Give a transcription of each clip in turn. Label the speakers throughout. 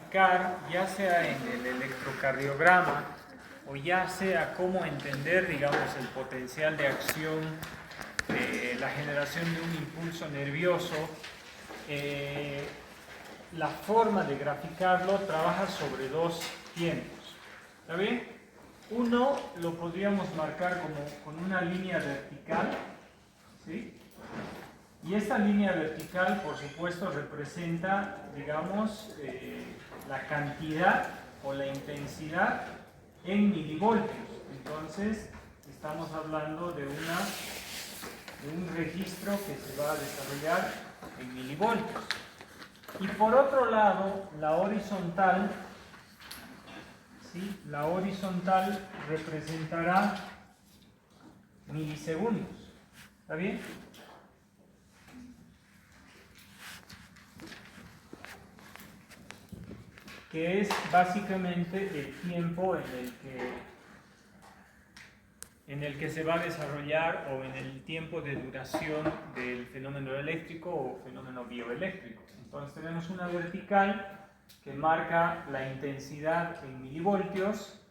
Speaker 1: graficar, ya sea en el electrocardiograma o ya sea cómo entender, digamos, el potencial de acción de la generación de un impulso nervioso, la forma de graficarlo trabaja sobre dos tiempos. ¿Está bien? Uno lo podríamos marcar como con una línea vertical, ¿sí? Y esta línea vertical, por supuesto, representa, digamos, la cantidad o la intensidad en milivoltios. Entonces, estamos hablando de un registro que se va a desarrollar en milivoltios. Y por otro lado, la horizontal, ¿sí? La horizontal representará milisegundos. ¿Está bien? Que es básicamente el tiempo en el que se va a desarrollar, o en el tiempo de duración del fenómeno eléctrico o fenómeno bioeléctrico. Entonces tenemos una vertical que marca la intensidad en milivoltios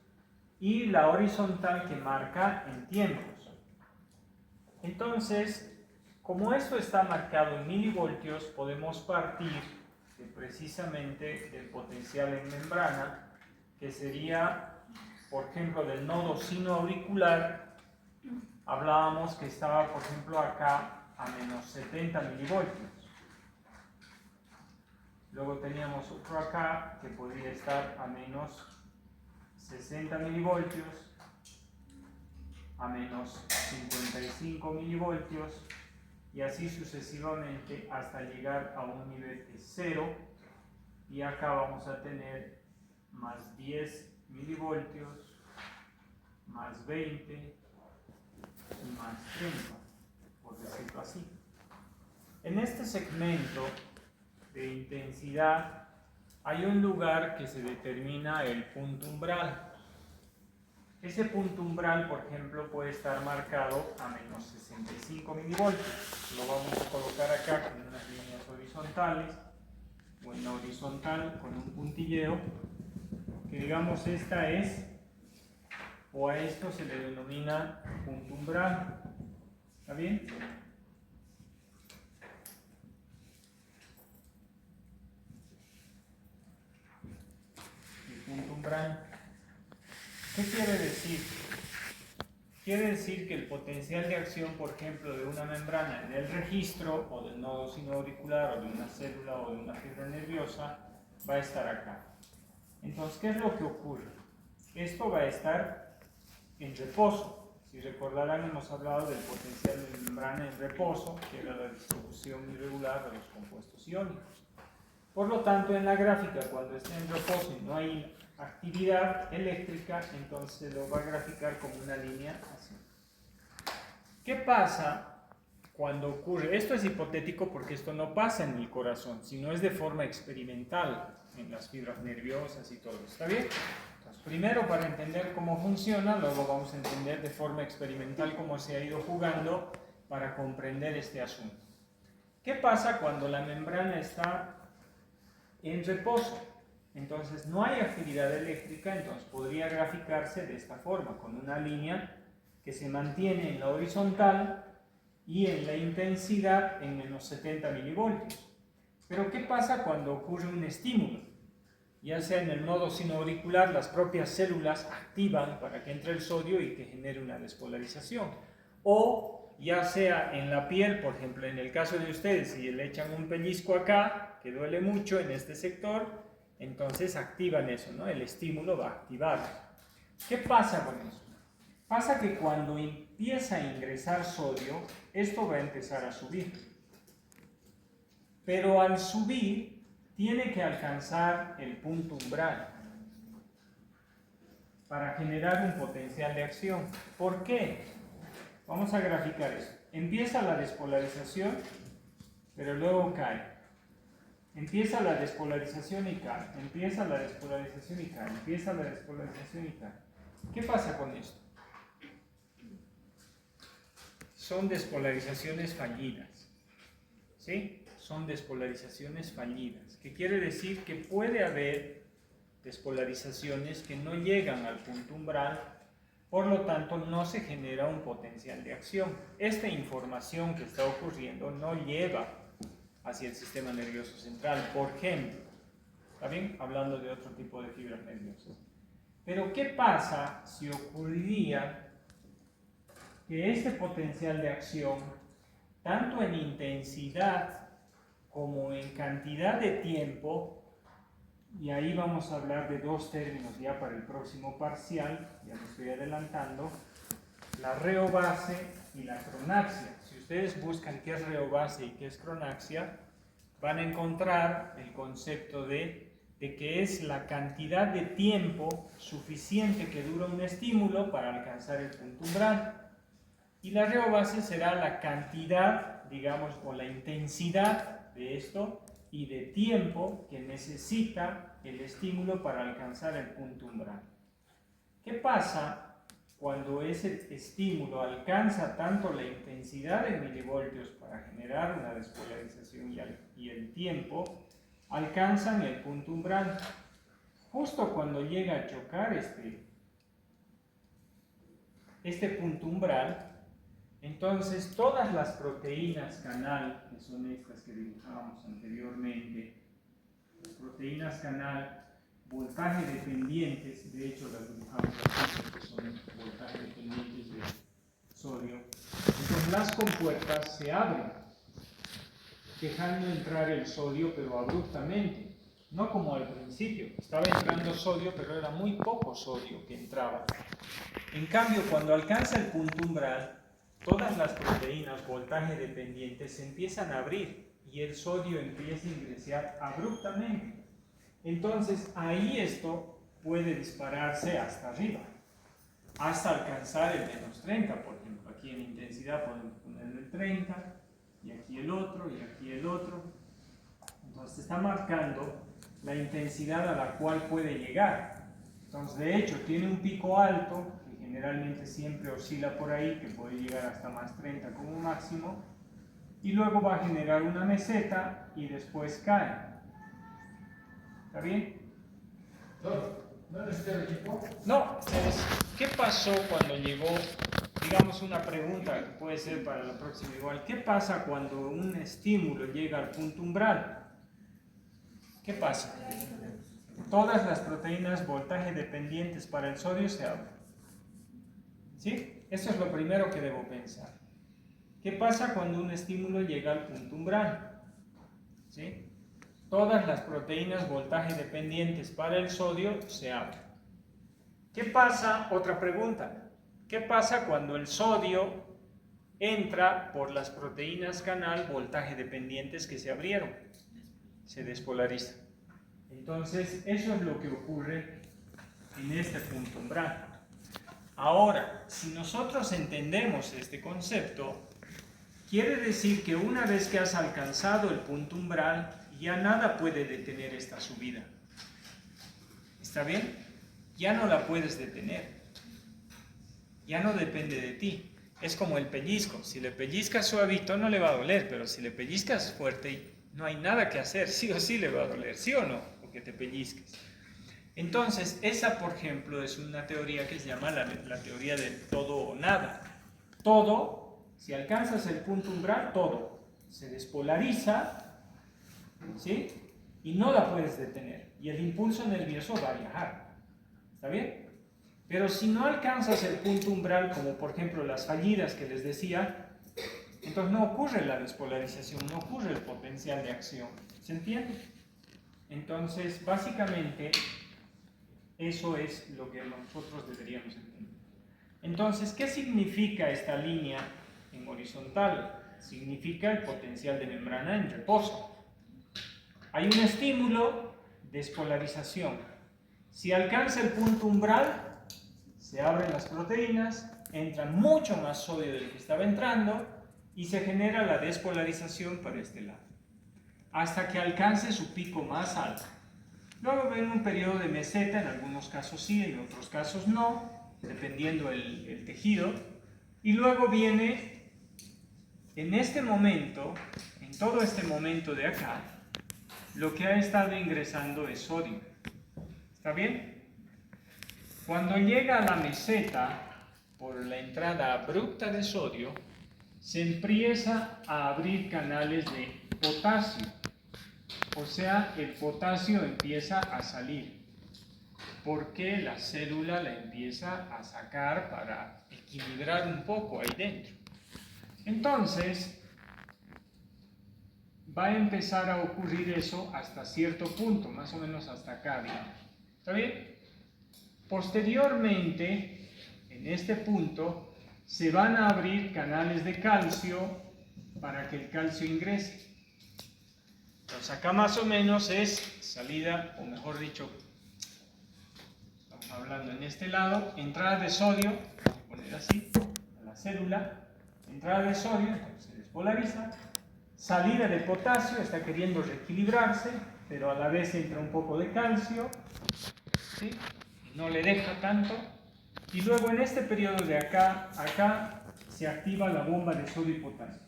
Speaker 1: y la horizontal que marca en tiempos. Entonces, como esto está marcado en milivoltios, podemos partir precisamente del potencial en membrana, que sería, por ejemplo, del nodo sinoauricular. Hablábamos que estaba, por ejemplo, acá a menos 70 milivoltios. Luego teníamos otro acá que podría estar a menos 60 milivoltios, a menos 55 milivoltios, y así sucesivamente hasta llegar a un nivel de 0, y acá vamos a tener más 10 milivoltios, más 20 y más 30, por decirlo así. En este segmento de intensidad hay un lugar que se determina el punto umbral. Ese punto umbral, por ejemplo, puede estar marcado a menos 65 milivoltios. Lo vamos a colocar acá con unas líneas horizontales, o en la horizontal con un puntilleo, que digamos esta es, o a esto se le denomina punto umbral. ¿Está bien? El punto umbral. ¿Qué quiere decir? Quiere decir que el potencial de acción, por ejemplo, de una membrana en el registro, o del nodo sinoauricular, o de una célula, o de una fibra nerviosa, va a estar acá. Entonces, ¿qué es lo que ocurre? Esto va a estar en reposo. Si recordarán, hemos hablado del potencial de membrana en reposo, que era la distribución irregular de los compuestos iónicos. Por lo tanto, en la gráfica, cuando esté en reposo y no hay actividad eléctrica, entonces lo va a graficar como una línea así. ¿Qué pasa cuando ocurre? Esto es hipotético porque esto no pasa en el corazón, sino es de forma experimental en las fibras nerviosas y todo. ¿Está bien? Entonces, primero, para entender cómo funciona, luego vamos a entender de forma experimental cómo se ha ido jugando para comprender este asunto. ¿Qué pasa cuando la membrana está en reposo? Entonces no hay actividad eléctrica, entonces podría graficarse de esta forma, con una línea que se mantiene en la horizontal y en la intensidad en menos 70 milivoltios. Pero ¿qué pasa cuando ocurre un estímulo? Ya sea en el nodo sinoauricular, las propias células activan para que entre el sodio y que genere una despolarización. O ya sea en la piel, por ejemplo, en el caso de ustedes, si le echan un pellizco acá, que duele mucho en este sector, entonces activan eso, ¿no? El estímulo va a activar. ¿Qué pasa con eso? Pasa que cuando empieza a ingresar sodio, esto va a empezar a subir. Pero al subir, tiene que alcanzar el punto umbral para generar un potencial de acción. ¿Por qué? Vamos a graficar esto. Empieza la despolarización, pero luego cae. Empieza la despolarización y cae, empieza la despolarización y cae, empieza la despolarización y cae. ¿Qué pasa con esto? Son despolarizaciones fallidas. ¿Sí? Son despolarizaciones fallidas. ¿Qué quiere decir? Que puede haber despolarizaciones que no llegan al punto umbral, por lo tanto no se genera un potencial de acción. Esta información que está ocurriendo no lleva hacia el sistema nervioso central, por ejemplo. ¿Está bien? Hablando de otro tipo de fibras nerviosas. Pero ¿qué pasa si ocurriría que este potencial de acción, tanto en intensidad como en cantidad de tiempo, y ahí vamos a hablar de dos términos ya para el próximo parcial, ya me estoy adelantando, la reobase y la cronaxia. Si ustedes buscan qué es reobase y qué es cronaxia, van a encontrar el concepto de que es la cantidad de tiempo suficiente que dura un estímulo para alcanzar el punto umbral. Y la reobase será la cantidad, digamos, o la intensidad de esto y de tiempo que necesita el estímulo para alcanzar el punto umbral. ¿Qué pasa cuando ese estímulo alcanza tanto la intensidad en milivoltios para generar una despolarización y el tiempo alcanzan el punto umbral? Justo cuando llega a chocar este punto umbral, entonces todas las proteínas canal, que son estas que dibujábamos anteriormente, las proteínas canal voltaje dependientes, de hecho las dibujamos aquí porque son voltaje dependientes de sodio, entonces las compuertas se abren, dejando entrar el sodio pero abruptamente, no como al principio, estaba entrando sodio pero era muy poco sodio que entraba. En cambio, cuando alcanza el punto umbral, todas las proteínas voltaje dependientes se empiezan a abrir y el sodio empieza a ingresar abruptamente. Entonces ahí esto puede dispararse hasta arriba, hasta alcanzar el menos 30, por ejemplo. Aquí en intensidad podemos poner el 30, y aquí el otro, y aquí el otro. Entonces está marcando la intensidad a la cual puede llegar. Entonces de hecho tiene un pico alto, que generalmente siempre oscila por ahí, que puede llegar hasta más 30 como máximo, y luego va a generar una meseta y después cae. ¿Está bien?
Speaker 2: ¿No necesita el equipo?
Speaker 1: No, ¿qué pasó cuando llegó, digamos una pregunta que puede ser para la próxima igual, ¿qué pasa cuando un estímulo llega al punto umbral? ¿Qué pasa? Todas las proteínas voltaje dependientes para el sodio se abren. ¿Sí? Eso es lo primero que debo pensar. ¿Qué pasa cuando un estímulo llega al punto umbral? ¿Sí? Todas las proteínas voltaje dependientes para el sodio se abren. ¿Qué pasa? Otra pregunta. ¿Qué pasa cuando el sodio entra por las proteínas canal voltaje dependientes que se abrieron? Se despolariza. Entonces, eso es lo que ocurre en este punto umbral. Ahora, si nosotros entendemos este concepto, quiere decir que una vez que has alcanzado el punto umbral, ya nada puede detener esta subida. ¿Está bien? Ya no la puedes detener. Ya no depende de ti. Es como el pellizco. Si le pellizcas suavito no le va a doler, pero si le pellizcas fuerte no hay nada que hacer. Sí o sí le va a doler, ¿sí o no? Porque te pellizques. Entonces, esa, por ejemplo, es una teoría que se llama la teoría del todo o nada. Todo, si alcanzas el punto umbral, todo se despolariza, ¿sí? Y no la puedes detener. Y el impulso nervioso va a viajar. ¿Está bien? Pero si no alcanzas el punto umbral, como por ejemplo las fallidas que les decía, entonces no ocurre la despolarización, no ocurre el potencial de acción. ¿Se entiende? Entonces, básicamente, eso es lo que nosotros deberíamos entender. Entonces, ¿qué significa esta línea en horizontal? Significa el potencial de membrana en reposo. Hay un estímulo, despolarización. Si alcanza el punto umbral, se abren las proteínas, entra mucho más sodio del que estaba entrando y se genera la despolarización para este lado, hasta que alcance su pico más alto. Luego viene un periodo de meseta, en algunos casos sí, en otros casos no, dependiendo el tejido. Y luego viene, en este momento, en todo este momento de acá, lo que ha estado ingresando es sodio. ¿Está ¿Está bien? Cuando llega a la meseta, por la entrada abrupta de sodio, se empieza a abrir canales de potasio. O sea, el potasio empieza a salir, porque la célula la empieza a sacar para equilibrar un poco ahí dentro. Entonces, va a empezar a ocurrir eso hasta cierto punto, más o menos hasta acá, digamos. ¿Está bien? Posteriormente, en este punto, se van a abrir canales de calcio para que el calcio ingrese. Entonces acá más o menos es salida, o mejor dicho, estamos hablando en este lado, entrada de sodio, vamos a poner así, a la célula, entrada de sodio, entonces se despolariza, salida de potasio, está queriendo reequilibrarse, pero a la vez entra un poco de calcio, ¿sí? No le deja tanto, y luego en este periodo de acá, se activa la bomba de sodio y potasio.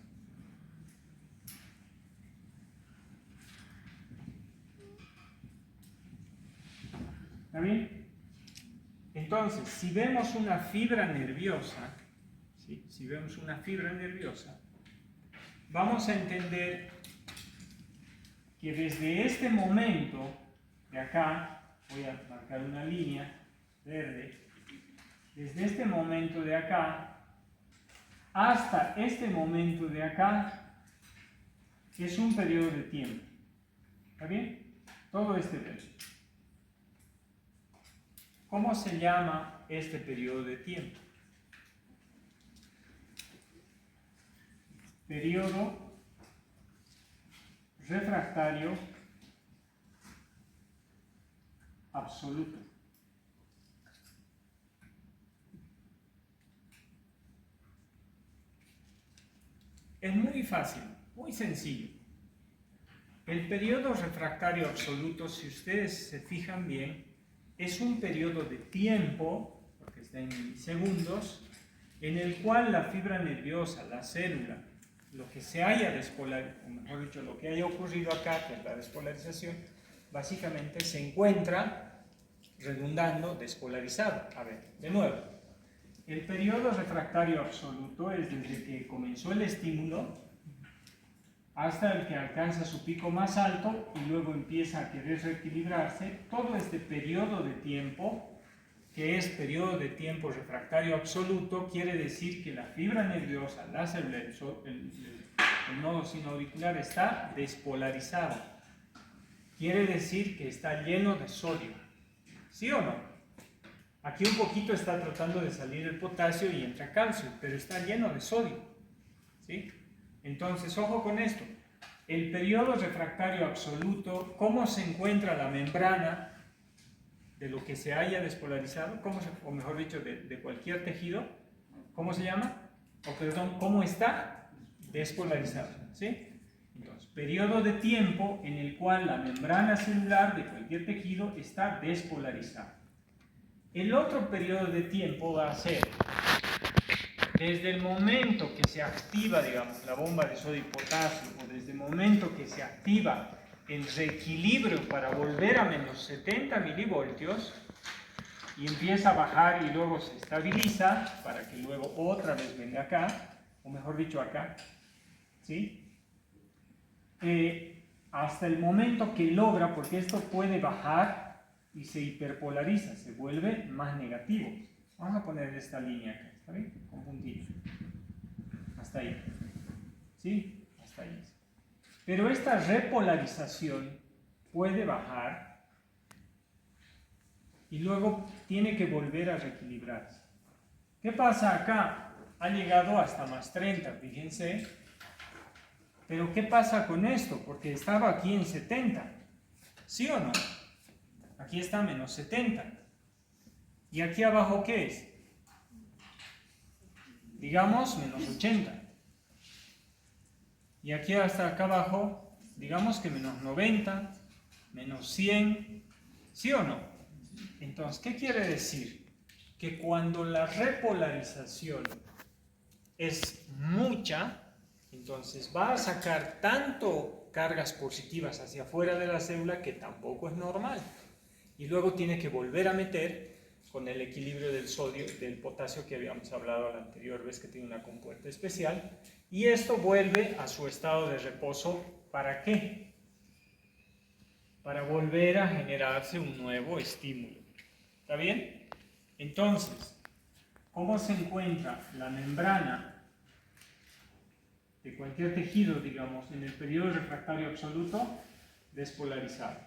Speaker 1: ¿Está bien? Entonces, si vemos una fibra nerviosa, ¿sí? Si vemos una fibra nerviosa, vamos a entender que desde este momento de acá, voy a marcar una línea verde, desde este momento de acá hasta este momento de acá es un periodo de tiempo. ¿Está bien? Todo este periodo. ¿Cómo se llama este periodo de tiempo? Periodo refractario absoluto. Es muy fácil, muy sencillo. El periodo refractario absoluto, si ustedes se fijan bien, es un periodo de tiempo, porque está en milisegundos, en el cual la fibra nerviosa, la célula, lo que se haya despolarizado, o mejor dicho, lo que haya ocurrido acá, que es la despolarización, básicamente se encuentra redundando despolarizado. A ver, de nuevo, el periodo refractario absoluto es desde que comenzó el estímulo hasta el que alcanza su pico más alto y luego empieza a querer reequilibrarse. Todo este periodo de tiempo, que es periodo de tiempo refractario absoluto, quiere decir que la fibra nerviosa, la célula, el nodo sinoauricular está despolarizado. Quiere decir que está lleno de sodio. ¿Sí o no? Aquí un poquito está tratando de salir el potasio y entra calcio, pero está lleno de sodio. ¿Sí? Entonces, ojo con esto. El periodo refractario absoluto, ¿cómo se encuentra la membrana de lo que se haya despolarizado? O mejor dicho, de cualquier tejido. ¿Cómo se llama? O perdón, ¿cómo está despolarizado? ¿Sí? Entonces, periodo de tiempo en el cual la membrana celular de cualquier tejido está despolarizada. El otro periodo de tiempo va a ser desde el momento que se activa, digamos, la bomba de sodio y potasio, o desde el momento que se activa el reequilibrio para volver a menos 70 milivoltios y empieza a bajar y luego se estabiliza para que luego otra vez venga acá, o mejor dicho acá, ¿sí? Hasta el momento que logra, porque esto puede bajar y se hiperpolariza, se vuelve más negativo. Vamos a poner esta línea acá, ¿está bien? Con puntillo. Hasta ahí. ¿Sí? Hasta ahí. Pero esta repolarización puede bajar y luego tiene que volver a reequilibrarse. ¿Qué pasa acá? Ha llegado hasta más 30, fíjense. Pero ¿qué pasa con esto? Porque estaba aquí en 70. ¿Sí o no? Aquí está menos 70. ¿Y aquí abajo qué es? Digamos menos 80. Y aquí hasta acá abajo, digamos que menos 90, menos 100. ¿Sí o no? Entonces, ¿qué quiere decir? Que cuando la repolarización es mucha, entonces va a sacar tanto cargas positivas hacia afuera de la célula que tampoco es normal. y luego tiene que volver a meter con el equilibrio del sodio, del potasio que habíamos hablado la anterior vez, que tiene una compuerta especial, y esto vuelve a su estado de reposo. ¿Para qué? Para volver a generarse un nuevo estímulo. ¿Está bien? Entonces, ¿cómo se encuentra la membrana de cualquier tejido, digamos, en el periodo refractario absoluto? Despolarizada.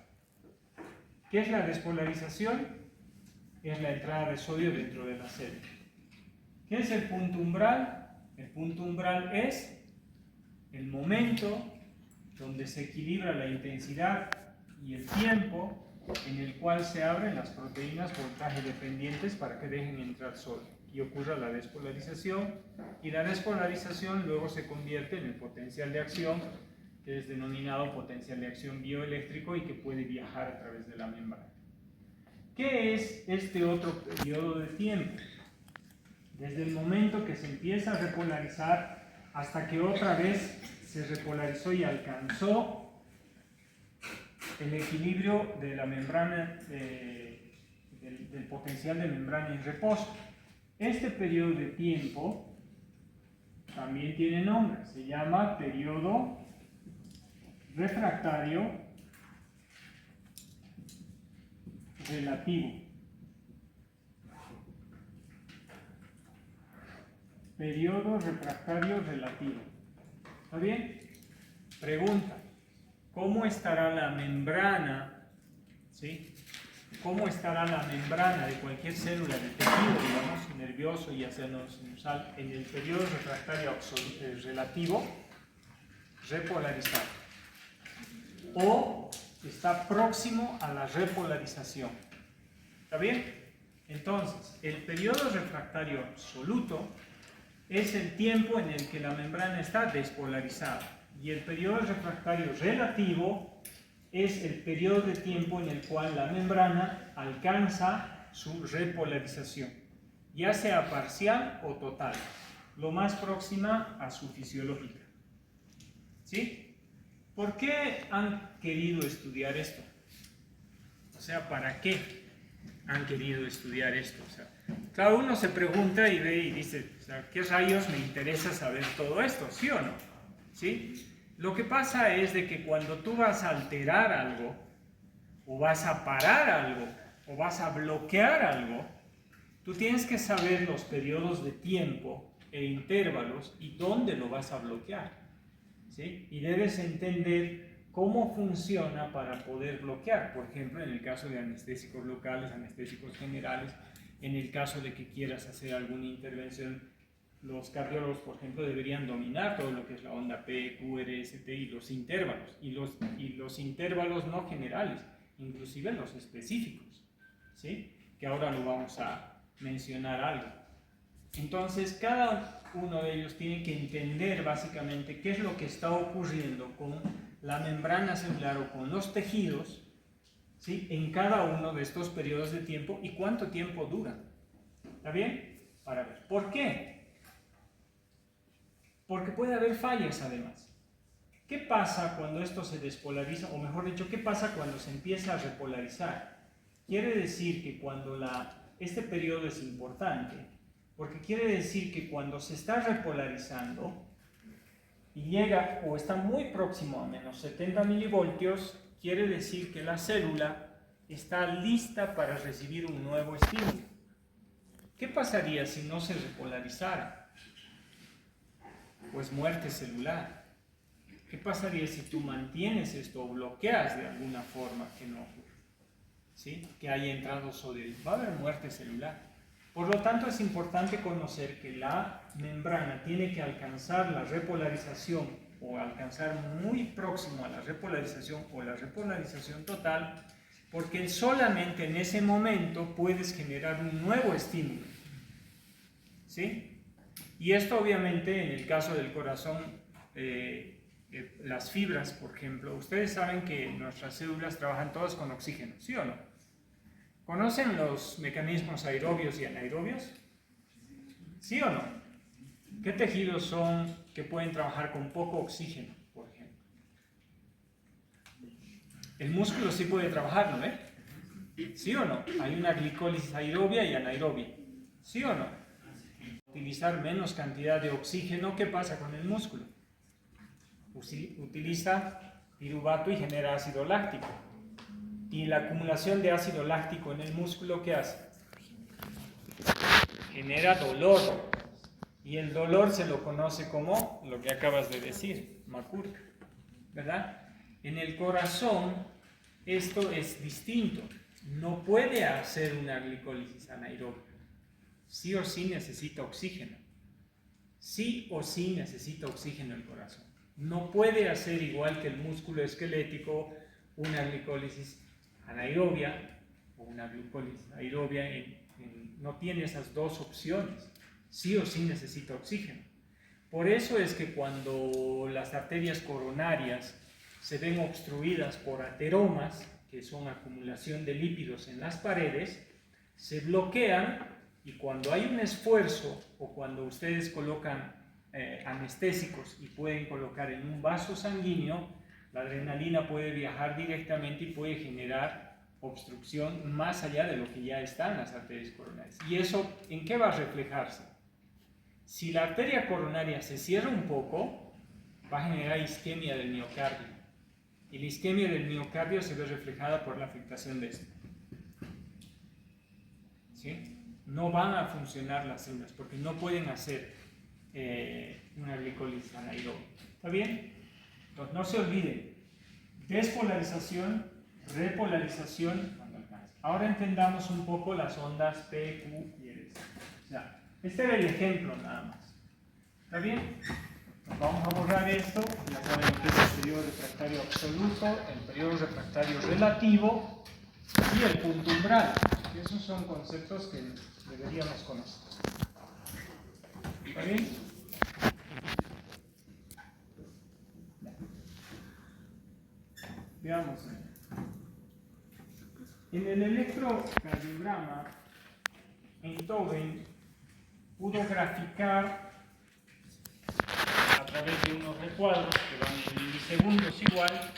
Speaker 1: ¿Qué es la despolarización? Es la entrada de sodio dentro de la célula. ¿Qué es el punto umbral? El punto umbral es el momento donde se equilibra la intensidad y el tiempo en el cual se abren las proteínas voltaje dependientes para que dejen entrar sodio y ocurra la despolarización, y la despolarización luego se convierte en el potencial de acción, que es denominado potencial de acción bioeléctrico y que puede viajar a través de la membrana. ¿Qué es este otro periodo de tiempo? Desde el momento que se empieza a repolarizar hasta que otra vez se repolarizó y alcanzó el equilibrio de la membrana, del potencial de membrana en reposo. Este periodo de tiempo también tiene nombre, se llama periodo refractario relativo. Periodo refractario relativo. ¿Está bien? Pregunta: ¿cómo estará la membrana? ¿Sí? ¿Cómo estará la membrana de cualquier célula de tejido, digamos, nervioso y sinusal, en el periodo refractario relativo? Repolarizado. O está próximo a la repolarización. ¿Está bien? Entonces, el periodo refractario absoluto es el tiempo en el que la membrana está despolarizada, y el periodo refractario relativo es el periodo de tiempo en el cual la membrana alcanza su repolarización, ya sea parcial o total, lo más próxima a su fisiológica. ¿Sí? ¿Por qué han querido estudiar esto? O sea, ¿para qué han querido estudiar esto? O sea, cada uno se pregunta y ve y dice, o sea, ¿qué rayos me interesa saber todo esto? ¿Sí o no? ¿Sí? Lo que pasa es de que cuando tú vas a alterar algo, o vas a parar algo, o vas a bloquear algo, tú tienes que saber los periodos de tiempo e intervalos y dónde lo vas a bloquear. ¿Sí? Y debes entender cómo funciona para poder bloquear. Por ejemplo, en el caso de anestésicos locales, anestésicos generales, en el caso de que quieras hacer alguna intervención, los cardiólogos, por ejemplo, deberían dominar todo lo que es la onda P, Q, R, S, T y los intervalos. Y los intervalos no generales, inclusive los específicos, ¿sí? Que ahora lo vamos a mencionar algo. Entonces, cada uno de ellos tiene que entender básicamente qué es lo que está ocurriendo con la membrana celular o con los tejidos, ¿sí? En cada uno de estos periodos de tiempo y cuánto tiempo dura. ¿Está bien? Para ver. ¿Por qué? Porque puede haber fallas además. ¿Qué pasa cuando esto se despolariza? O mejor dicho, ¿qué pasa cuando se empieza a repolarizar? Quiere decir que cuando este periodo es importante, porque quiere decir que cuando se está repolarizando y llega o está muy próximo a menos 70 milivoltios, quiere decir que la célula está lista para recibir un nuevo estímulo. ¿Qué pasaría si no se repolarizara? Pues muerte celular. ¿Qué pasaría si tú mantienes esto o bloqueas de alguna forma que no ocurra? ¿Sí? Que haya entrado sodio. Va a haber muerte celular. Por lo tanto, es importante conocer que la membrana tiene que alcanzar la repolarización o alcanzar muy próximo a la repolarización o la repolarización total, porque solamente en ese momento puedes generar un nuevo estímulo. ¿Sí? Y esto obviamente en el caso del corazón, las fibras, por ejemplo, ustedes saben que nuestras células trabajan todas con oxígeno, ¿sí o no? ¿Conocen los mecanismos aerobios y anaerobios? ¿Sí o no? ¿Qué tejidos son que pueden trabajar con poco oxígeno, por ejemplo? El músculo sí puede trabajar, ¿no? ¿Sí o no? Hay una glicólisis aerobia y anaerobia. ¿Sí o no? Utilizar menos cantidad de oxígeno, ¿qué pasa con el músculo? Utiliza piruvato y genera ácido láctico. Y la acumulación de ácido láctico en el músculo, ¿qué hace? Genera dolor. Y el dolor se lo conoce como lo que acabas de decir, macur, ¿verdad? En el corazón esto es distinto. No puede hacer una glicólisis anaerobia. Sí o sí necesita oxígeno. Sí o sí necesita oxígeno el corazón. No puede hacer igual que el músculo esquelético una glicólisis anaerobia o una glucólisis aerobia. No tiene esas dos opciones. Sí o sí necesita oxígeno. Por eso es que cuando las arterias coronarias se ven obstruidas por ateromas, que son acumulación de lípidos en las paredes, se bloquean, y cuando hay un esfuerzo o cuando ustedes colocan anestésicos y pueden colocar en un vaso sanguíneo, la adrenalina puede viajar directamente y puede generar obstrucción más allá de lo que ya está en las arterias coronarias. ¿Y eso en qué va a reflejarse? Si la arteria coronaria se cierra un poco, va a generar isquemia del miocardio. Y la isquemia del miocardio se ve reflejada por la afectación de esto. ¿Sí? No van a funcionar las células porque no pueden hacer una glicólisis anaerobia. ¿Está bien? Entonces no se olviden, despolarización, repolarización cuando alcance. Ahora entendamos un poco las ondas P, Q y R. O sea, este era el ejemplo nada más. ¿Está bien? Nos vamos a borrar esto. Ya saben lo que es el periodo refractario absoluto, el periodo refractario relativo y el punto umbral. Esos son conceptos que deberíamos conocer. ¿Está bien? Veamos. En el electrocardiograma, Einthoven pudo graficar a través de unos recuadros que van en milisegundos igual,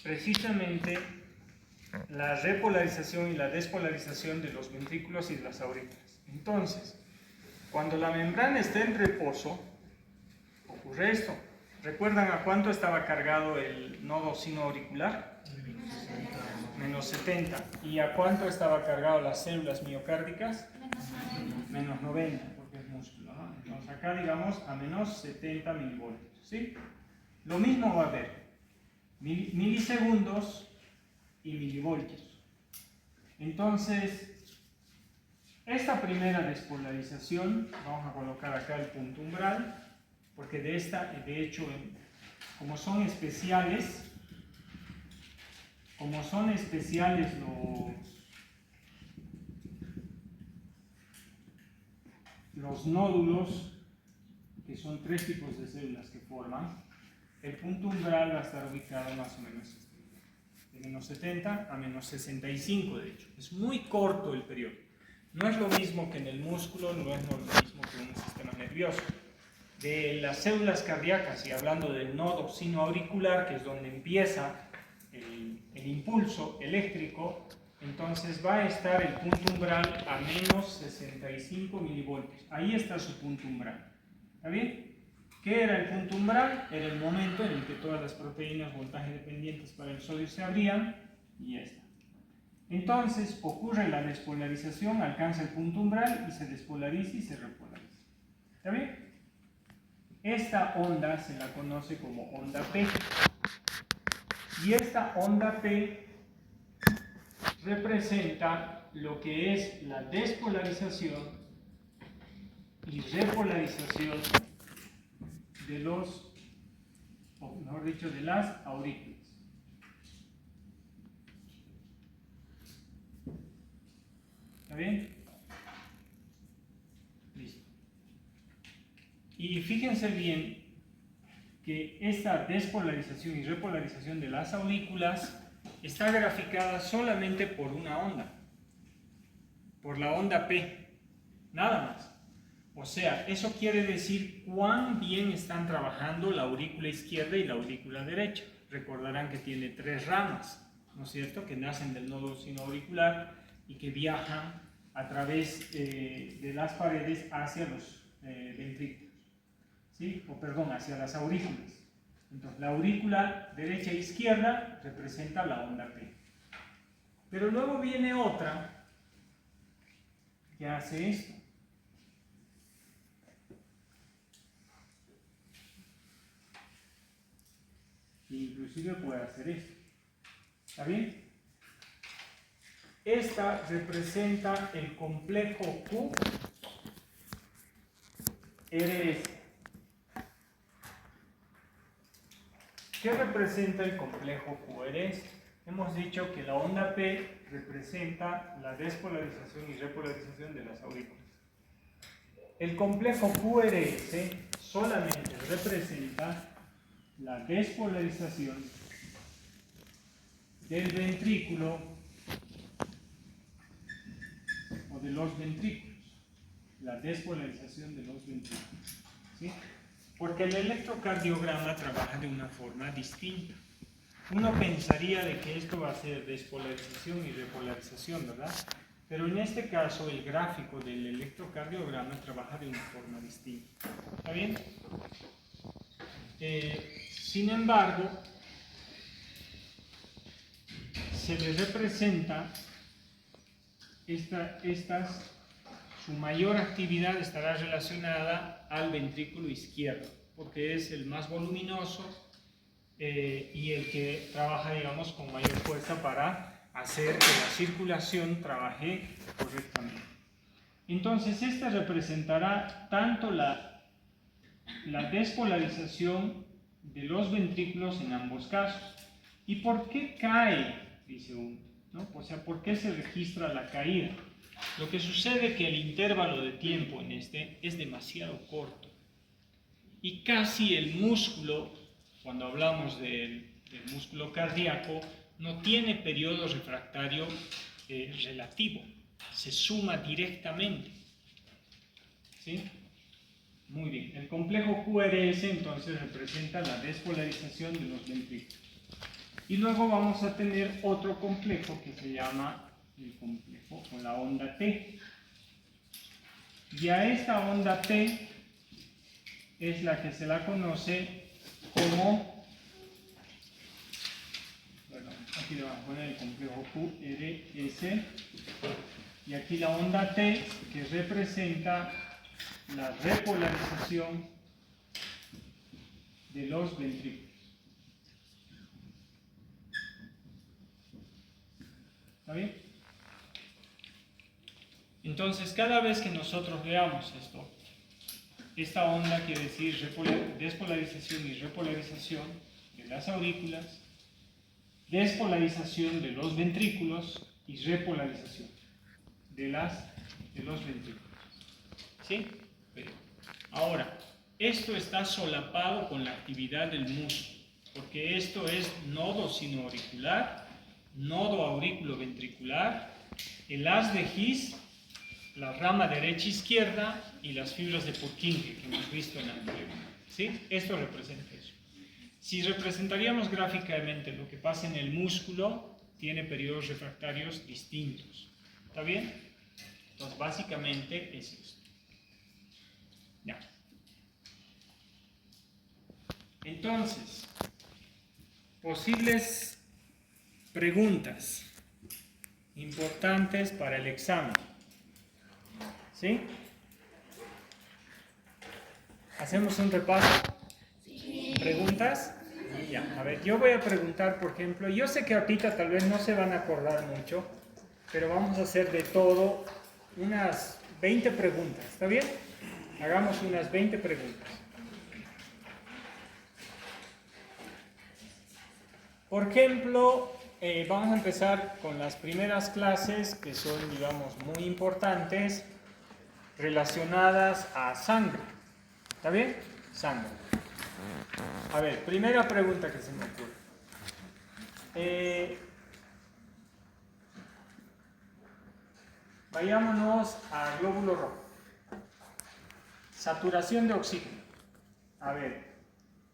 Speaker 1: precisamente la repolarización y la despolarización de los ventrículos y de las aurículas. Entonces, cuando la membrana está en reposo, ocurre esto. ¿Recuerdan a cuánto estaba cargado el nodo sinoauricular? Menos 70. ¿Y a cuánto estaba cargado las células miocárdicas? Menos 90, porque es músculo, ¿no? Entonces acá digamos a menos 70 milivoltios, ¿sí? Lo mismo va a haber milisegundos y milivoltios. Entonces, esta primera despolarización, vamos a colocar acá el punto umbral, porque de hecho, como son especiales los nódulos, que son tres tipos de células que forman, el punto umbral va a estar ubicado más o menos de menos 70 a menos 65, de hecho. Es muy corto el periodo. No es lo mismo que en el músculo, no es lo mismo que en un sistema nervioso. De las células cardíacas, y hablando del nodo sinoauricular, que es donde empieza el impulso eléctrico, entonces va a estar el punto umbral a menos 65 milivoltios. Ahí está su punto umbral. ¿Está bien? ¿Qué era el punto umbral? Era el momento en el que todas las proteínas voltaje dependientes para el sodio se abrían, y ya está. Entonces ocurre la despolarización, alcanza el punto umbral y se despolariza y se repolariza. ¿Está bien? Esta onda se la conoce como onda P. Y esta onda P representa lo que es la despolarización y repolarización de los, o mejor dicho, de las aurículas. ¿Está bien? Listo. Y fíjense bien que esta despolarización y repolarización de las aurículas está graficada solamente por una onda, por la onda P, nada más. O sea, eso quiere decir cuán bien están trabajando la aurícula izquierda y la aurícula derecha. Recordarán que tiene tres ramas, ¿no es cierto?, que nacen del nodo sinoauricular y que viajan a través de las paredes hacia los ventrículos, ¿sí? O perdón, hacia las aurículas. Entonces, la aurícula derecha e izquierda representa la onda P. Pero luego viene otra que hace esto. Inclusive puede hacer esto. ¿Está bien? Esta representa el complejo QRS. ¿Qué representa el complejo QRS? Hemos dicho que la onda P representa la despolarización y repolarización de las aurículas. El complejo QRS solamente representa la despolarización del ventrículo o de los ventrículos. La despolarización de los ventrículos, ¿sí? Porque el electrocardiograma trabaja de una forma distinta. Uno pensaría de que esto va a ser despolarización y repolarización, ¿verdad? Pero en este caso el gráfico del electrocardiograma trabaja de una forma distinta. ¿Está bien? Sin embargo, se le representa su mayor actividad estará relacionada al ventrículo izquierdo, porque es el más voluminoso y el que trabaja, digamos, con mayor fuerza para hacer que la circulación trabaje correctamente. Entonces, esta representará tanto la despolarización de los ventrículos en ambos casos. ¿Y por qué cae? Dice uno, ¿no? O sea, ¿por qué se registra la caída? Lo que sucede es que el intervalo de tiempo en este es demasiado corto y casi el músculo, cuando hablamos del músculo cardíaco, no tiene periodo refractario relativo, se suma directamente, ¿sí? Muy bien, el complejo QRS entonces representa la despolarización de los ventrículos. Y luego vamos a tener otro complejo que se llama el complejo o la onda T. Y a esta onda T es la que se la conoce como, bueno, aquí le vamos a poner el complejo QRS, y aquí la onda T que representa la repolarización de los ventrículos. ¿Está bien? Entonces, cada vez que nosotros veamos esto, esta onda quiere decir despolarización y repolarización de las aurículas, despolarización de los ventrículos y repolarización de los ventrículos. ¿Sí? Pero, ahora, esto está solapado con la actividad del músculo, porque esto es nodo sinoauricular, nodo aurículo-ventricular, el haz de His, la rama derecha-izquierda y las fibras de Purkinje que hemos visto en la anterior. ¿Sí? Esto representa eso. Si representaríamos gráficamente lo que pasa en el músculo, tiene periodos refractarios distintos. ¿Está bien? Entonces, básicamente es esto. Ya. Entonces, posibles preguntas importantes para el examen. ¿Sí? ¿Hacemos un repaso? Sí. ¿Preguntas? Ya, a ver, yo voy a preguntar, por ejemplo, yo sé que ahorita tal vez no se van a acordar mucho, pero vamos a hacer de todo unas 20 preguntas, ¿está bien? Hagamos unas 20 preguntas. Por ejemplo, vamos a empezar con las primeras clases que son, digamos, muy importantes, relacionadas a sangre. ¿Está bien? Sangre. A ver, primera pregunta que se me ocurre. Vayámonos a glóbulo rojo. Saturación de oxígeno. A ver,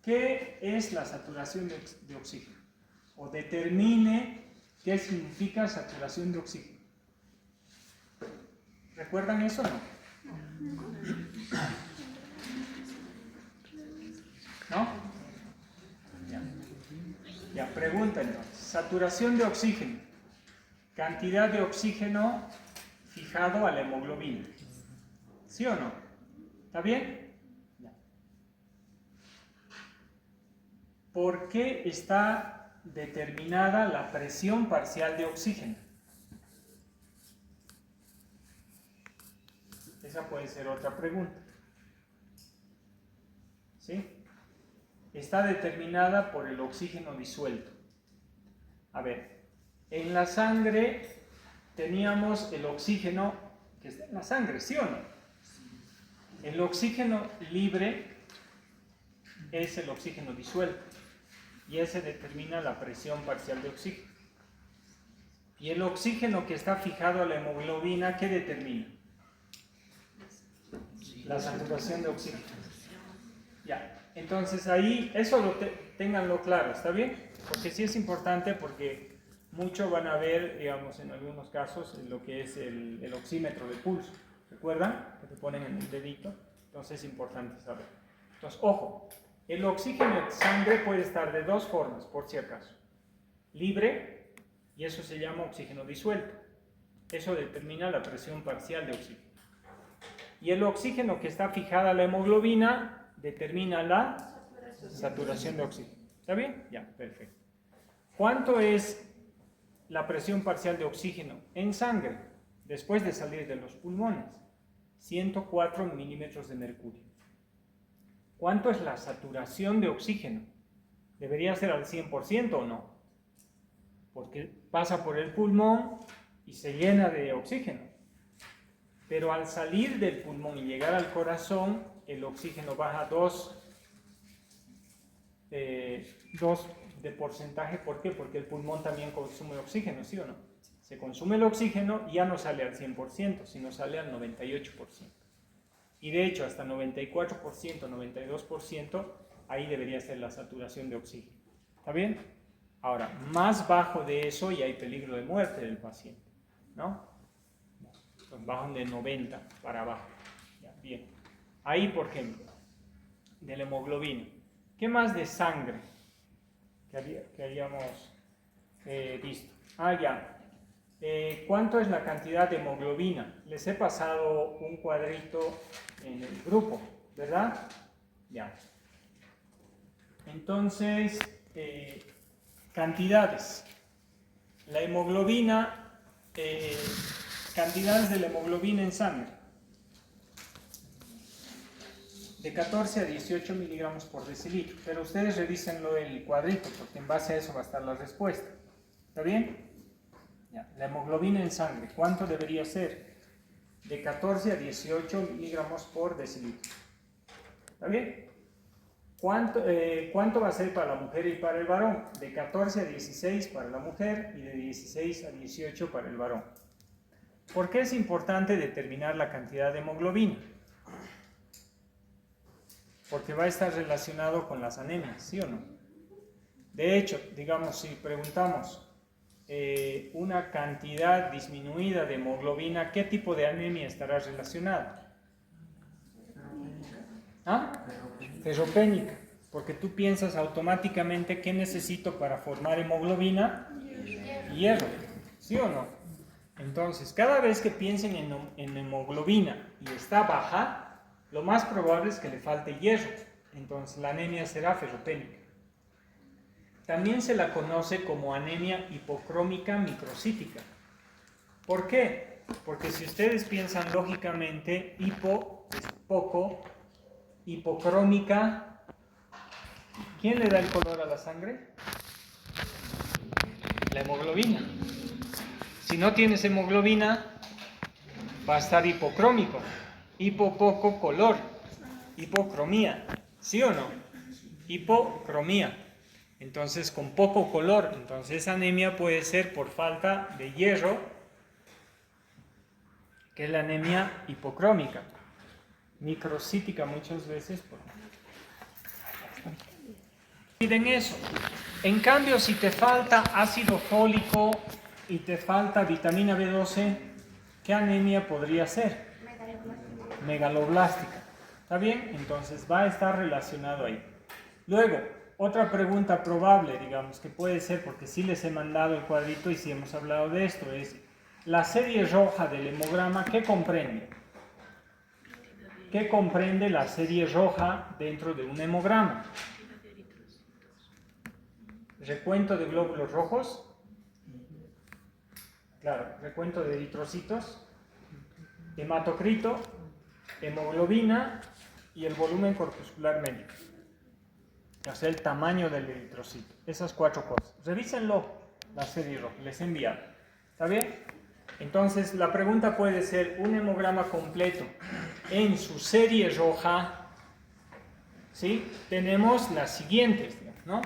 Speaker 1: ¿qué es la saturación de oxígeno? O determine ¿Qué significa saturación de oxígeno? ¿Recuerdan eso o no? ¿No? Ya, pregunta entonces. Saturación de oxígeno. Cantidad de oxígeno fijado a la hemoglobina. ¿Sí o no? ¿Está bien? Ya. ¿Por qué está determinada la presión parcial de oxígeno? Esa puede ser otra pregunta. ¿Sí? Está determinada por el oxígeno disuelto. A ver, en la sangre teníamos el oxígeno que está en la sangre, ¿sí o no? El oxígeno libre es el oxígeno disuelto y ese determina la presión parcial de oxígeno. Y el oxígeno que está fijado a la hemoglobina, ¿qué determina? La saturación de oxígeno. Ya. Entonces ahí, eso ténganlo claro, ¿está bien? Porque sí es importante porque muchos van a ver, digamos, en algunos casos, lo que es el oxímetro de pulso. ¿Recuerdan? Que te ponen en el dedito. Entonces es importante saber. Entonces, ojo, el oxígeno en sangre puede estar de dos formas, por si acaso. Libre, y eso se llama oxígeno disuelto. Eso determina la presión parcial de oxígeno. Y el oxígeno que está fijado a la hemoglobina determina la saturación de oxígeno. ¿Está bien? Ya, perfecto. ¿Cuánto es la presión parcial de oxígeno en sangre después de salir de los pulmones? 104 milímetros de mercurio. ¿Cuánto es la saturación de oxígeno? ¿Debería ser al 100% o no? Porque pasa por el pulmón y se llena de oxígeno. Pero al salir del pulmón y llegar al corazón, el oxígeno baja 2 de porcentaje. ¿Por qué? Porque el pulmón también consume oxígeno, ¿sí o no? Se consume el oxígeno y ya no sale al 100%, sino sale al 98%. Y de hecho, hasta 94%, 92%, ahí debería ser la saturación de oxígeno. ¿Está bien? Ahora, más bajo de eso y hay peligro de muerte del paciente, ¿no? Pues bajan de 90 para abajo. Ya, bien. Ahí, por ejemplo, de la hemoglobina. ¿Qué más de sangre que habíamos visto? Ya. ¿Cuánto es la cantidad de hemoglobina? Les he pasado un cuadrito en el grupo, ¿verdad? Ya. Entonces, cantidades. La hemoglobina, cantidades de la hemoglobina en sangre. De 14 a 18 miligramos por decilitro. Pero ustedes revísenlo el cuadrito, porque en base a eso va a estar la respuesta. ¿Está bien? Ya. La hemoglobina en sangre, ¿cuánto debería ser? De 14 a 18 miligramos por decilitro. ¿Está bien? ¿Cuánto va a ser para la mujer y para el varón? De 14 a 16 para la mujer y de 16 a 18 para el varón. ¿Por qué es importante determinar la cantidad de hemoglobina? Porque va a estar relacionado con las anemias, ¿sí o no? De hecho, digamos, si preguntamos una cantidad disminuida de hemoglobina, ¿qué tipo de anemia estará relacionada? Ferropénica, porque tú piensas automáticamente ¿qué necesito para formar hemoglobina? Hierro, ¿sí o no? Entonces, cada vez que piensen en hemoglobina y está baja, lo más probable es que le falte hierro, entonces la anemia será ferropénica. También se la conoce como anemia hipocrómica microcítica. ¿Por qué? Porque si ustedes piensan lógicamente, hipo es poco, hipocrómica, ¿quién le da el color a la sangre? La hemoglobina. Si no tienes hemoglobina, va a estar hipocrómico. Hipo, poco, color. Hipocromía. ¿Sí o no? Hipocromía. Entonces, con poco color. Entonces, esa anemia puede ser por falta de hierro, que es la anemia hipocrómica. Microcítica muchas veces. Olviden eso. En cambio, si te falta ácido fólico y te falta vitamina B12, ¿qué anemia podría ser? Megaloblástica. ¿Está bien? Entonces va a estar relacionado ahí. Luego, otra pregunta probable, digamos, que puede ser, porque sí les he mandado el cuadrito y sí hemos hablado de esto, es la serie roja del hemograma, ¿qué comprende? ¿Qué comprende la serie roja dentro de un hemograma? Recuento de glóbulos rojos. Claro, recuento de eritrocitos, hematocrito, hemoglobina y el volumen corpuscular medio. O sea, el tamaño del eritrocito. Esas 4 cosas. Revísenlo, la serie roja, les he enviado. ¿Está bien? Entonces, la pregunta puede ser un hemograma completo en su serie roja. ¿Sí? Tenemos las siguientes, ¿no?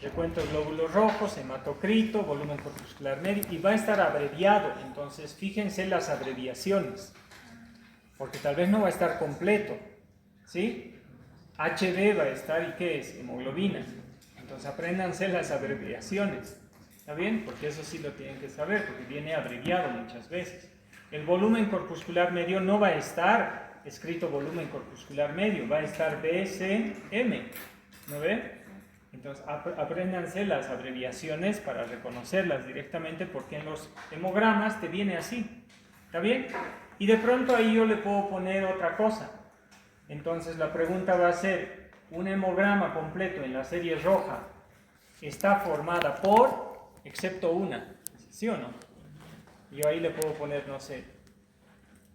Speaker 1: Recuento de glóbulos rojos, hematocrito, volumen corpuscular medio, y va a estar abreviado. Entonces, fíjense las abreviaciones, porque tal vez no va a estar completo. ¿Sí? HB va a estar, ¿y qué es? Hemoglobina. Entonces apréndanse las abreviaciones. ¿Está bien? Porque eso sí lo tienen que saber, porque viene abreviado muchas veces. El volumen corpuscular medio no va a estar escrito volumen corpuscular medio, va a estar BCM. ¿No ve? Entonces apréndanse las abreviaciones para reconocerlas directamente, porque en los hemogramas te viene así. ¿Está bien? Y de pronto ahí yo le puedo poner otra cosa. Entonces la pregunta va a ser, un hemograma completo en la serie roja está formada por, excepto una, ¿sí o no? Yo ahí le puedo poner, no sé,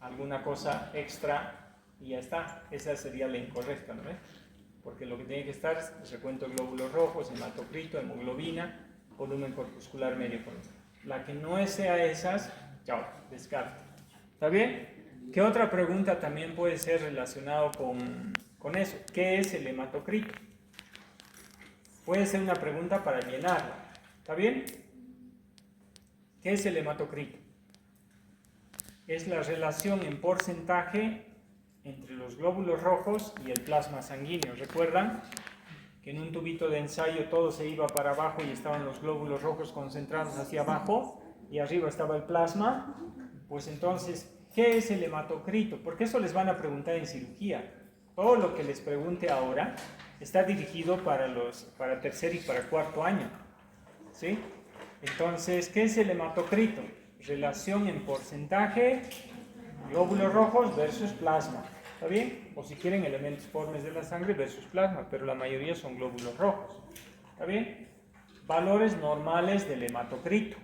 Speaker 1: alguna cosa extra y ya está. Esa sería la incorrecta, ¿no ves? Porque lo que tiene que estar es recuento de glóbulos rojos, hematocrito, hemoglobina, volumen corpuscular medio. La que no sea esas, chao, descarta. ¿Está bien? ¿Qué otra pregunta también puede ser relacionada con eso? ¿Qué es el hematocrito? Puede ser una pregunta para llenarla. ¿Está bien? ¿Qué es el hematocrito? Es la relación en porcentaje entre los glóbulos rojos y el plasma sanguíneo. ¿Recuerdan que en un tubito de ensayo todo se iba para abajo y estaban los glóbulos rojos concentrados hacia abajo y arriba estaba el plasma? Pues entonces, ¿qué es el hematocrito? Porque eso les van a preguntar en cirugía. Todo lo que les pregunte ahora está dirigido para tercer y para cuarto año. ¿Sí? Entonces, ¿qué es el hematocrito? Relación en porcentaje, glóbulos rojos versus plasma. ¿Está bien? O si quieren, elementos formes de la sangre versus plasma, pero la mayoría son glóbulos rojos. ¿Está bien? Valores normales del hematocrito.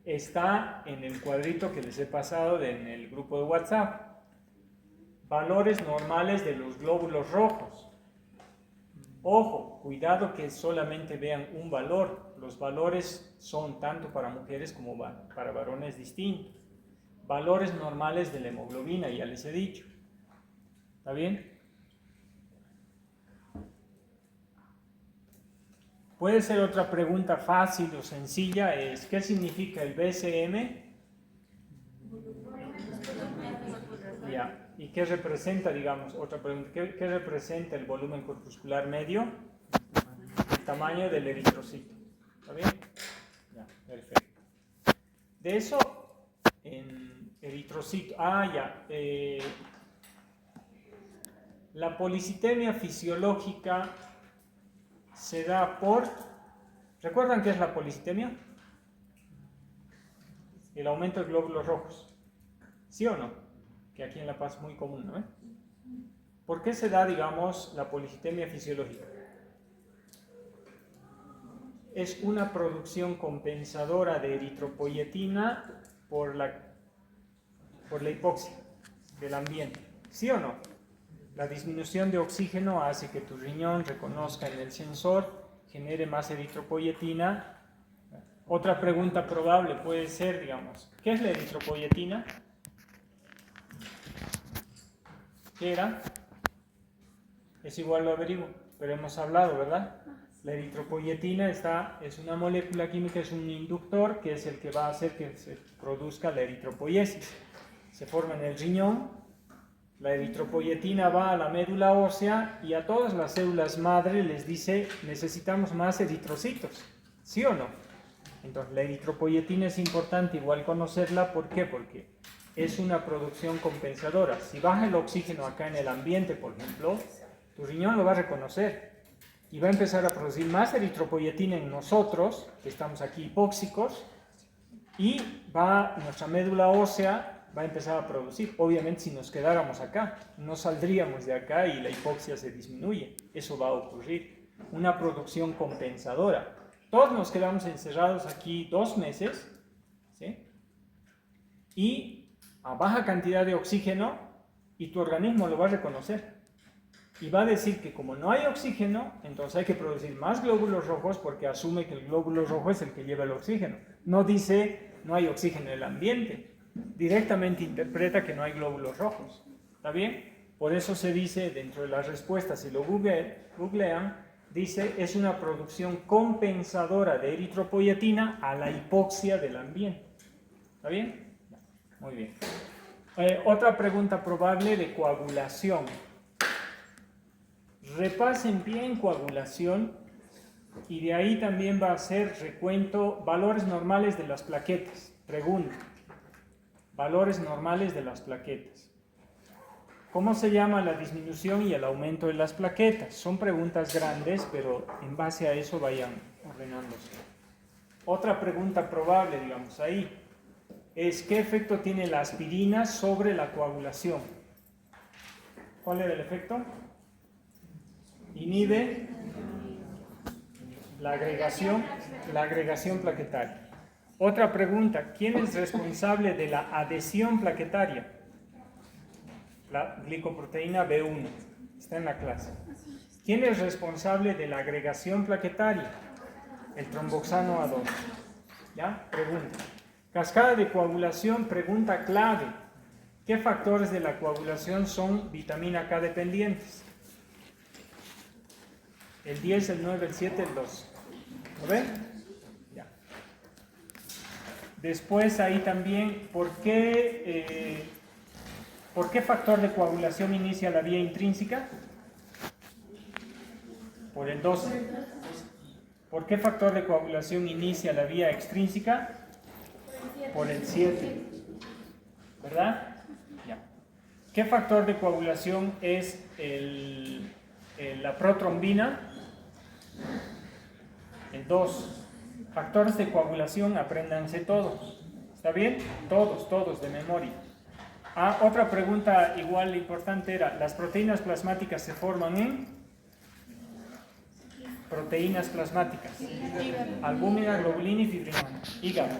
Speaker 1: Está en el cuadrito que les he pasado en el grupo de WhatsApp. Valores normales de los glóbulos rojos. Ojo, cuidado que solamente vean un valor. Los valores son tanto para mujeres como para varones distintos. Valores normales de la hemoglobina, ya les he dicho. ¿Está bien? Puede ser otra pregunta fácil o sencilla, es ¿qué significa el BCM? Ya. ¿Y qué representa, digamos, otra pregunta, qué representa el volumen corpuscular medio? El tamaño del eritrocito. ¿Está bien? Ya, perfecto. De eso, en eritrocito, la policitemia fisiológica se da por, ¿recuerdan qué es la policitemia? El aumento de glóbulos rojos. ¿Sí o no? Que aquí en La Paz es muy común, ¿no? ¿Por qué se da, digamos, la policitemia fisiológica? Es una producción compensadora de eritropoyetina por la hipoxia del ambiente. ¿Sí o no? La disminución de oxígeno hace que tu riñón reconozca en el sensor, genere más eritropoyetina. Otra pregunta probable puede ser, digamos, ¿qué es la eritropoyetina? ¿Qué era? Es igual, lo averiguo, pero hemos hablado, ¿verdad? La eritropoyetina es una molécula química, es un inductor que es el que va a hacer que se produzca la eritropoiesis. Se forma en el riñón, la eritropoyetina va a la médula ósea y a todas las células madre les dice necesitamos más eritrocitos, ¿sí o no? Entonces la eritropoyetina es importante igual conocerla. ¿Por qué? Porque es una producción compensadora. Si baja el oxígeno acá en el ambiente, por ejemplo, tu riñón lo va a reconocer y va a empezar a producir más eritropoyetina en nosotros, que estamos aquí hipóxicos, y nuestra médula ósea va a empezar a producir. Obviamente, si nos quedáramos acá, no saldríamos de acá y la hipoxia se disminuye. Eso va a ocurrir. Una producción compensadora. Todos nos quedamos encerrados aquí 2 meses, ¿sí? Y a baja cantidad de oxígeno, y tu organismo lo va a reconocer. Y va a decir que como no hay oxígeno, entonces hay que producir más glóbulos rojos porque asume que el glóbulo rojo es el que lleva el oxígeno. No dice no hay oxígeno en el ambiente. Directamente interpreta que no hay glóbulos rojos. ¿Está bien? Por eso se dice dentro de las respuestas, si lo googlean, dice es una producción compensadora de eritropoyetina a la hipoxia del ambiente. ¿Está bien? Muy bien. Otra pregunta probable de coagulación. Repasen bien coagulación y de ahí también va a ser recuento valores normales de las plaquetas. Pregunta, valores normales de las plaquetas. ¿Cómo se llama la disminución y el aumento de las plaquetas? Son preguntas grandes, pero en base a eso vayan ordenándose. Otra pregunta probable, digamos ahí, es ¿qué efecto tiene la aspirina sobre la coagulación? ¿Cuál era el efecto? Inhibe la agregación plaquetaria. Otra pregunta, ¿quién es responsable de la adhesión plaquetaria? La glicoproteína B1, está en la clase. ¿Quién es responsable de la agregación plaquetaria? El tromboxano A2. ¿Ya? Pregunta. Cascada de coagulación, pregunta clave. ¿Qué factores de la coagulación son vitamina K dependientes? El 10, el 9, el 7, el 12. ¿Lo ven? Ya. Después ahí también, ¿por qué factor de coagulación inicia la vía intrínseca? Por el 12. ¿Por qué factor de coagulación inicia la vía extrínseca? Por el 7. ¿Verdad? Ya. ¿Qué factor de coagulación es la protrombina? El 2. Factores de coagulación, apréndanse todos. ¿Está bien? Todos de memoria. Otra pregunta igual importante era, ¿las proteínas plasmáticas se forman en? Proteínas plasmáticas. Albúmina, globulina y fibrinona. Hígado.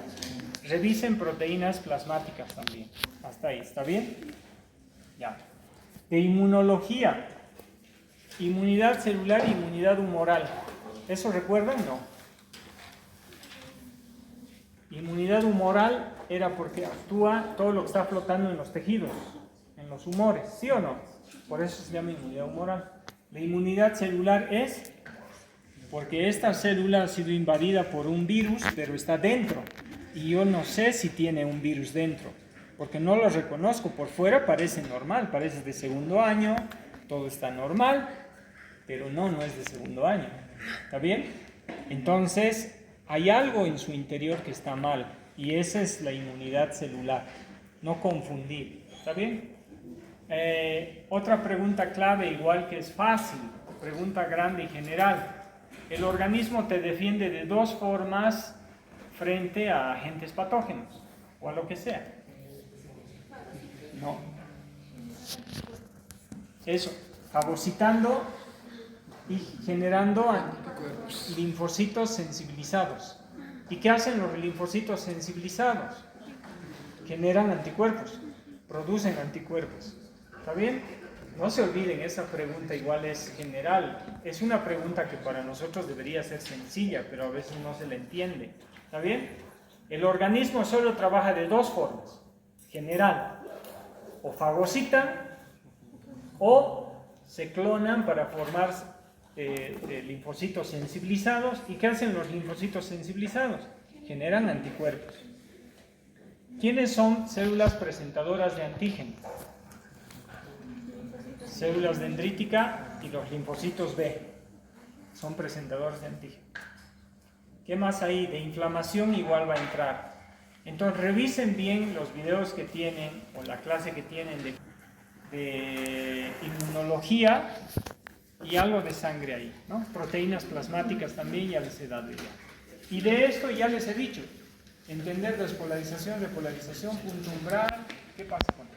Speaker 1: Revisen proteínas plasmáticas también. Hasta ahí, ¿está bien? Ya. De inmunología. Inmunidad celular e inmunidad humoral. ¿Eso recuerdan? No. Inmunidad humoral era porque actúa todo lo que está flotando en los tejidos, en los humores, ¿sí o no? Por eso se llama inmunidad humoral. La inmunidad celular es porque esta célula ha sido invadida por un virus, pero está dentro. Y yo no sé si tiene un virus dentro, porque no lo reconozco. Por fuera parece normal, parece de segundo año, todo está normal, pero no es de segundo año. ¿Está bien? Entonces, hay algo en su interior que está mal, y esa es la inmunidad celular. No confundir. ¿Está bien? Otra pregunta clave, igual que es fácil, pregunta grande y general. El organismo te defiende de 2 formas frente a agentes patógenos, o a lo que sea. No. Eso, fagocitando y generando linfocitos sensibilizados. ¿Y qué hacen los linfocitos sensibilizados? Generan anticuerpos, producen anticuerpos. ¿Está bien? No se olviden, esa pregunta igual es general. Es una pregunta que para nosotros debería ser sencilla, pero a veces no se la entiende. ¿Está bien? El organismo solo trabaja de 2 formas. General, o fagocitan o se clonan para formar linfocitos sensibilizados. ¿Y qué hacen los linfocitos sensibilizados? Generan anticuerpos. ¿Quiénes son células presentadoras de antígeno? Células dendríticas y los linfocitos B son presentadores de antígeno. ¿Qué más hay? De inflamación igual va a entrar. Entonces revisen bien los videos que tienen o la clase que tienen de inmunología y algo de sangre ahí, ¿no? Proteínas plasmáticas también ya les he dado ya. Y de esto ya les he dicho, entender despolarización, repolarización, punto umbral, ¿qué pasa con esto?